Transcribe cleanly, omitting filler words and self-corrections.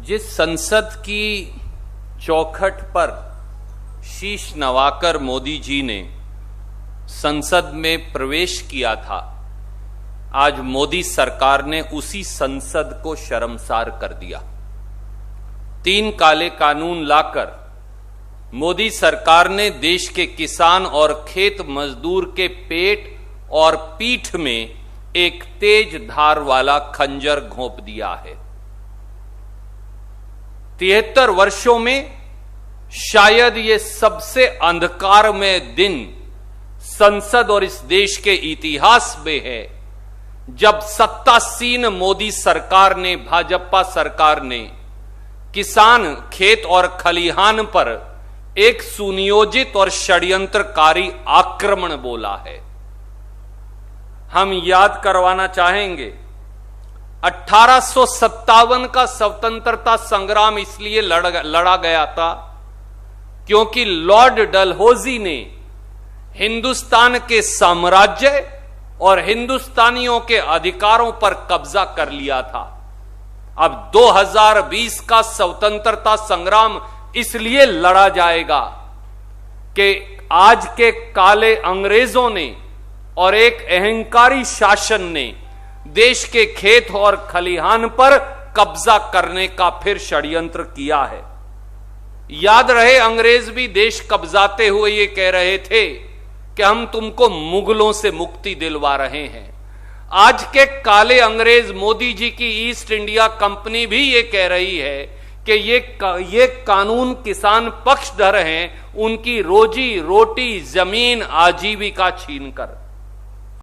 जिस संसद की चौखट पर शीश नवाकर मोदी जी ने संसद में प्रवेश किया था, आज मोदी सरकार ने उसी संसद को शर्मसार कर दिया। 3 काले कानून लाकर मोदी सरकार ने देश के किसान और खेत मजदूर के पेट और पीठ में एक तेज धार वाला खंजर घोंप दिया है। 73 वर्षों में शायद ये सबसे अंधकारमय दिन संसद और इस देश के इतिहास में है, जब सत्तासीन मोदी सरकार ने, भाजपा सरकार ने किसान, खेत और खलिहान पर एक सुनियोजित और षड्यंत्रकारी आक्रमण बोला है। हम याद करवाना चाहेंगे, 1857 का स्वतंत्रता संग्राम इसलिए लड़ा गया था क्योंकि लॉर्ड डलहौजी ने हिंदुस्तान के साम्राज्य और हिंदुस्तानियों के अधिकारों पर कब्जा कर लिया था। अब 2020 का स्वतंत्रता संग्राम इसलिए लड़ा जाएगा कि आज के काले अंग्रेजों ने और एक अहंकारी शासन ने देश के खेत और खलिहान पर कब्जा करने का फिर षड्यंत्र किया है। याद रहे, अंग्रेज भी देश कब्जाते हुए ये कह रहे थे कि हम तुमको मुगलों से मुक्ति दिलवा रहे हैं। आज के काले अंग्रेज मोदी जी की ईस्ट इंडिया कंपनी भी ये कह रही है कि ये कानून किसान पक्षधर हैं, उनकी रोजी रोटी, जमीन, आजीविका छीनकर।